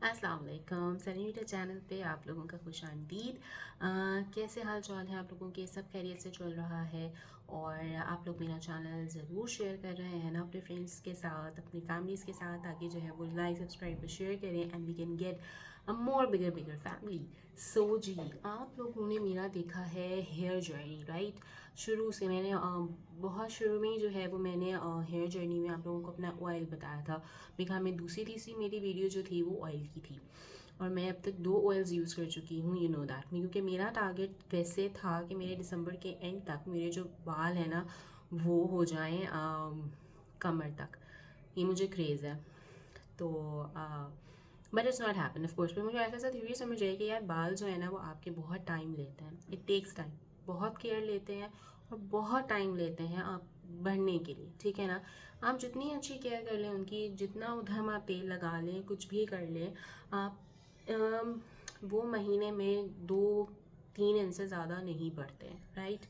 अस्सलाम वालेकुम सनीटा चैनल पे आप लोगों का खुश आमदीद। कैसे हाल चाल है आप लोगों के? सब खैरियत से चल रहा है और आप लोग मेरा चैनल ज़रूर शेयर कर रहे हैं ना अपने फ्रेंड्स के साथ, अपनी फैमिलीज़ के साथ। आगे जो है वो लाइक सब्सक्राइब और शेयर करें and we can get a more bigger family. So जी, आप लोगों ने मेरा देखा है हेयर जर्नी, राइट? शुरू से मैंने बहुत शुरू में ही जो है वो मैंने हेयर जर्नी में आप लोगों को अपना ऑयल बताया था। मेरे ख्याल में दूसरी तीसरी मेरी वीडियो जो थी वो ऑयल की थी और मैं अब तक 2 ऑयल्स यूज़ कर चुकी हूँ, यू नो दैट मी, क्योंकि मेरा टारगेट वैसे था कि मेरे दिसंबर के एंड तक मेरे जो बाल हैं ना वो हो जाएं कमर तक। ये मुझे क्रेज़ है। तो but it's not happen of course. पर मुझे ऐसा थ्योरी समझ आई कि यार बाल जो है ना वो आपके बहुत टाइम लेते हैं, इट टेक्स टाइम, बहुत केयर लेते हैं और बहुत टाइम लेते हैं आप बढ़ने के लिए, ठीक है ना? आप जितनी अच्छी केयर कर लें उनकी, जितना उधम आप तेल लगा लें, कुछ भी कर लें, आप वो महीने में 2-3 इंच से ज़्यादा नहीं बढ़ते हैं, राइट?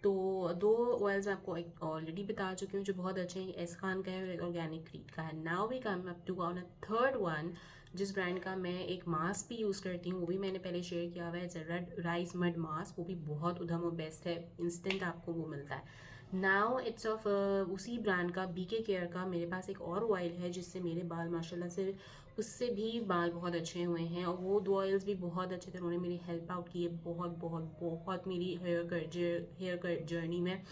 तो 2 ऑयल्स मैं आपको ऑलरेडी बता चुकी हूँ जो बहुत अच्छे हैं। एस खान का है और ऑर्गेनिक क्रीड का है। Now we come up to on a third one, जिस ब्रांड का मैं एक मास्क भी यूज़ करती हूँ, वो भी मैंने पहले शेयर किया हुआ है। It's red rice mud mask, वो भी बहुत उधम और बेस्ट है, इंस्टेंट आपको वो मिलता है। नाउ इट्स ऑफ उसी ब्रांड का बीके केयर का मेरे पास एक और ऑयल है जिससे मेरे बाल माशाल्लाह से, उससे भी बाल बहुत अच्छे हुए हैं और वो 2 ऑयल्स भी बहुत अच्छे थे। उन्होंने मेरी हेल्प आउट की है बहुत बहुत बहुत, मेरी हेयर जर्नी में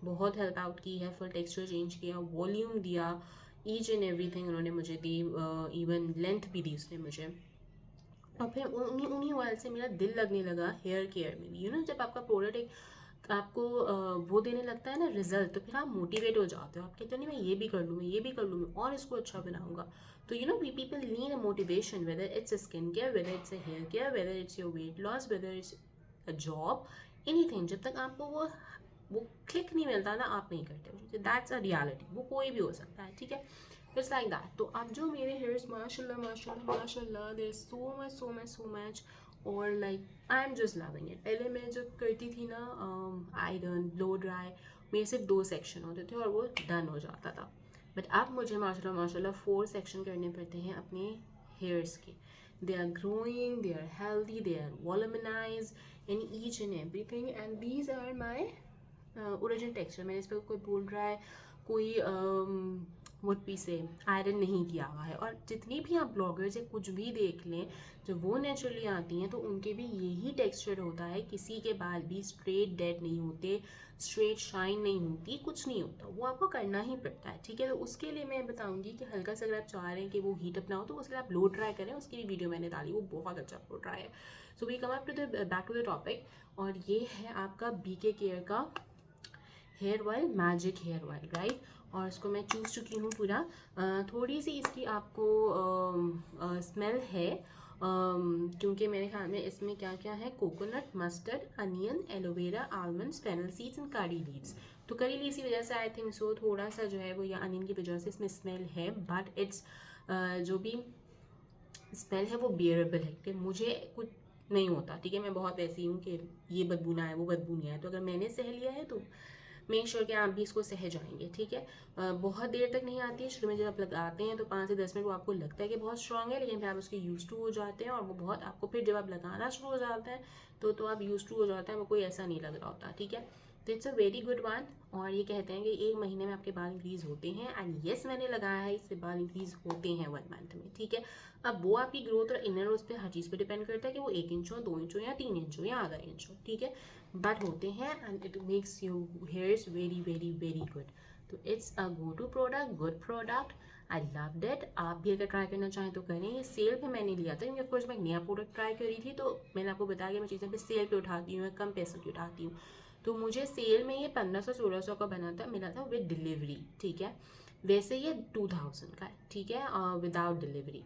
बहुत हेल्प आउट की है। फुल टेक्सचर चेंज किया, वॉल्यूम दिया, ईच एंड एवरीथिंग उन्होंने मुझे दी, इवन लेंथ भी दी उसने मुझे। और फिर उन्हीं उन्हीं ऑयल से मेरा दिल लगने लगा हेयर केयर में भी। जब आपका प्रोडक्ट एक आपको वो देने लगता है ना रिजल्ट, तो फिर आप मोटिवेट हो जाते हो। आप कहते हो नहीं मैं ये भी कर लूँ, मैं ये भी कर लूँ, मैं और इसको अच्छा बनाऊंगा। तो we people need a motivation, whether it's a skin care, whether it's a hair care, whether it's your weight loss, whether it's a job, anything. जब तक आपको वो क्लिक नहीं मिलता ना, आप नहीं करते हो। दैट्स अ रियलिटी, वो कोई भी हो सकता है, ठीक है? It's like that. तो अब जो मेरे हेयर्स माशाल्लाह माशाल्लाह माशाल्लाह, देयर सो मच और like I am just loving it. पहले मैं जब करती थी ना आयरन ब्लो ड्राई, मेरे सिर्फ 2 सेक्शन होते थे और वो डन हो जाता था। बट अब मुझे माशाल्लाह माशाल्लाह 4 सेक्शन करने पड़ते हैं अपने हेयर्स के। They are growing, they are healthy, they are volumized in each and everything and these are my original texture. मैंने इस पर कोई बोल रहा है कोई वुड पी से आयरन नहीं किया हुआ है। और जितनी भी आप ब्लॉगर्स या कुछ भी देख लें जब वो नेचुरली आती हैं तो उनके भी यही टेक्सचर होता है। किसी के बाल भी स्ट्रेट डेड नहीं होते, स्ट्रेट शाइन नहीं होती, कुछ नहीं होता। वो आपको करना ही पड़ता है, ठीक है? तो उसके लिए मैं बताऊंगी कि हल्का सा अगर आप चाह रहे हैं कि वो हीट अपना हो तो उसके लिए आप ब्लो ड्राई करें। उसकी भी वीडियो मैंने डाली, वो बहुत अच्छा ब्लो ड्राई है। So we come up to the back to the topic, और ये है आपका बीके केयर का hair oil, magic hair oil, right? और इसको मैं चूस चुकी हूँ पूरा। थोड़ी सी इसकी आपको स्मेल है, क्योंकि मेरे ख्याल में इसमें क्या क्या है, coconut, mustard, onion, aloe vera, almonds, fennel seeds and curry leaves. तो करी लीव्स की वजह से आई थिंक सो थोड़ा सा जो है वो, या अनियन की वजह से इसमें स्मेल है, बट इट्स जो भी स्मेल है वो बियरेबल है, क्योंकि मुझे कुछ नहीं होता, ठीक है? मैं बहुत ऐसी हूँ कि ये बदबू ना आए, वो बदबू नहीं आए। तो अगर मैंने सह लिया है तो मेक श्योर कि आप भी इसको सह जाएंगे, ठीक है? बहुत देर तक नहीं आती है। शुरू में जब आप लगाते हैं तो 5 से 10 मिनट वो आपको लगता है कि बहुत स्ट्रांग है, लेकिन फिर आप उसके यूज टू हो जाते हैं और वो बहुत आपको, फिर जब आप लगाना शुरू हो जाते हैं तो आप यूज टू हो जाते हैं, वो कोई ऐसा नहीं लग रहा होता, ठीक है? तो it's a very good one. और ये कहते हैं कि 1 महीने में आपके बाल इंक्रीज होते हैं, एंड येस मैंने लगाया है, इससे बाल इंक्रीज होते हैं 1 मंथ में, ठीक है? अब वो आपकी ग्रोथ और इनर उस पर हर चीज़ पे डिपेंड करता है कि वो 1 इंच हो, 2 इंच हो, या 3 इंच हो, या आधा इंच हो, ठीक है? बट होते हैं and it makes you hairs very very very good. तो it's a go to product, good product, I love that. आप भी अगर ट्राई करना चाहें तो करें। ये सेल पे मैंने लिया था, क्योंकि ऑफकोर्स मैं एक नया प्रोडक्ट ट्राई करी थी, तो मैंने आपको बताया कि मैं चीज़ें पे सेल पे उठाती हूँ, कम पैसों की उठाती हूँ। तो मुझे सेल में ये 1500-1600 का बना था, मिला था विद डिलीवरी, ठीक है? वैसे ये 2000 का है, ठीक है, विदाउट डिलीवरी।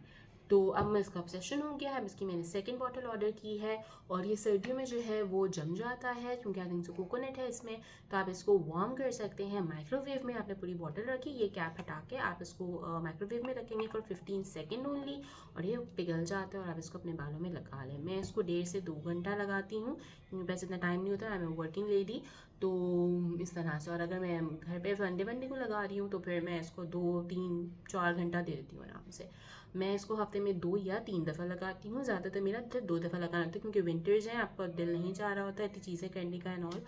तो अब मैं इसका ऑब्सेशन हो गया है। अब इसकी मैंने सेकंड बॉटल ऑर्डर की है, और ये सर्दियों में जो है वो जम जाता है, क्योंकि आई थिंक सो कोकोनट है इसमें। तो आप इसको वार्म कर सकते हैं माइक्रोवेव में। आपने पूरी बॉटल रखी, ये कैप हटा के आप इसको माइक्रोवेव में रखेंगे फॉर 15 सेकेंड ओनली, और ये पिघल जाता है और आप इसको अपने बालों में लगा लें। मैं इसको 1.5 से 2 घंटा लगाती हूँ, क्योंकि वैसे इतना टाइम नहीं होता, आई एम वर्किंग लेडी। तो इस तरह से। और अगर मैं घर पे संडे वनडे को लगा रही हूँ तो फिर मैं इसको 2 3 4 घंटा दे देती हूँ आराम से। मैं इसको हफ्ते में 2 या 3 दफ़ा लगाती हूँ, ज़्यादातर मेरा 2 दफ़ा लगाना होता है क्योंकि विंटर्स हैं, आपका दिल नहीं चाह रहा होता है इतनी चीज़ें करने का एंड ऑल।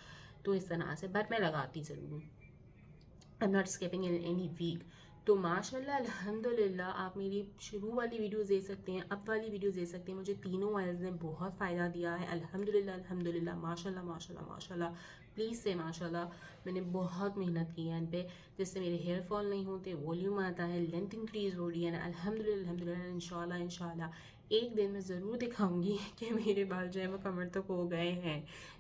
तो इस तरह से बट मैं लगाती ज़रूर हूँ, I am not skipping in any week. तो माशाल्लाह अल्हम्दुलिल्लाह आप मेरी शुरू वाली वीडियोस देख सकते हैं, अब वाली वीडियोस देख सकते हैं, मुझे तीनों ऑयल्स ने बहुत फ़ायदा दिया है अल्हम्दुलिल्लाह अल्हम्दुलिल्लाह माशाल्लाह माशाल्लाह माशाल्लाह। प्लीज़ से माशाल्लाह। मैंने बहुत मेहनत की है इन पे, जिससे मेरे हेयर फॉल नहीं होते, वॉल्यूम आता है, लेंथ इंक्रीज़ हो रही है ना अल्हम्दुलिल्लाह अल्हम्दुलिल्लाह। इंशाल्लाह इंशाल्लाह एक दिन मैं ज़रूर दिखाऊंगी कि मेरे बाल जो है वो कमर तक हो गए हैं।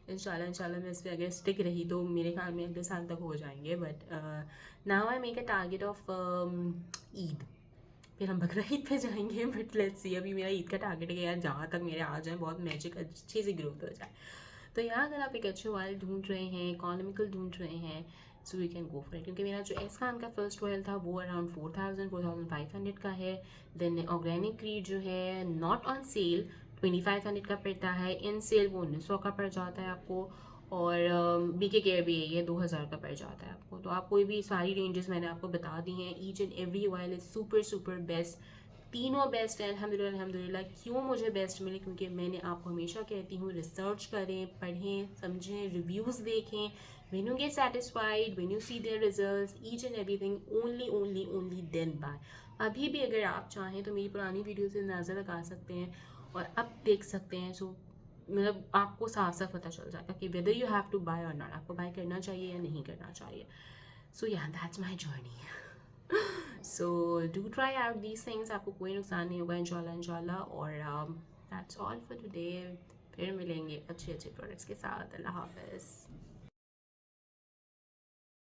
इंशाल्लाह इंशाल्लाह मैं इस पर अगर स्टिक रही तो मेरे ख्याल में अगले साल तक हो जाएंगे। But now I make a target of Eid, फिर हम बकरा ईद पे जाएंगे। बट लेट्स सी, अभी मेरा ईद का टारगेट है यार जहाँ तक मेरे आ जाए बहुत मैजिक अच्छी सी ग्रोथ हो जाए। तो यहाँ अगर आप एक अच्छे ऑयल ढूंढ रहे हैं, इकोनॉमिकल ढूंढ रहे हैं, so you can go for it. क्योंकि मेरा जो एस खान का फर्स्ट ऑयल था वो अराउंड 4500 का है। देन ऑर्गेनिक क्रीड जो है नॉट ऑन सेल 2500 का पड़ता है, इन सेल वो 1900 का पड़ जाता है आपको। और बीके केयर भी ये 2000 का पड़ जाता है आपको। तो आप कोई भी सारी रेंजेस मैंने आपको बता दी हैं। Each and every oil is super super best, तीनों बेस्ट हैं अल्हम्दुलिल्लाह अल्हम्दुलिल्लाह। क्यों मुझे बेस्ट मिले? क्योंकि मैंने आपको हमेशा कहती हूँ रिसर्च करें, पढ़ें, समझें, रिव्यूज़ देखें। When you get satisfied, when you see their results, each and everything only only only then buy. अभी भी अगर आप चाहें तो मेरी पुरानी वीडियो से अंदाज़ा लगा सकते हैं और अब देख सकते हैं। सो मतलब आपको साफ साफ पता चल जाएगा कि whether you have to buy और नॉट, आपको बाय करना चाहिए या नहीं करना चाहिए। सो या that's my journey. So do try out these things, आपको कोई नुकसान नहीं होगा इंशाल्लाह इंशाल्लाह। और दैट्स ऑल फॉर टुडे। फिर मिलेंगे अच्छे अच्छे प्रोडक्ट्स के साथ। अल्लाह हाफ़िज़।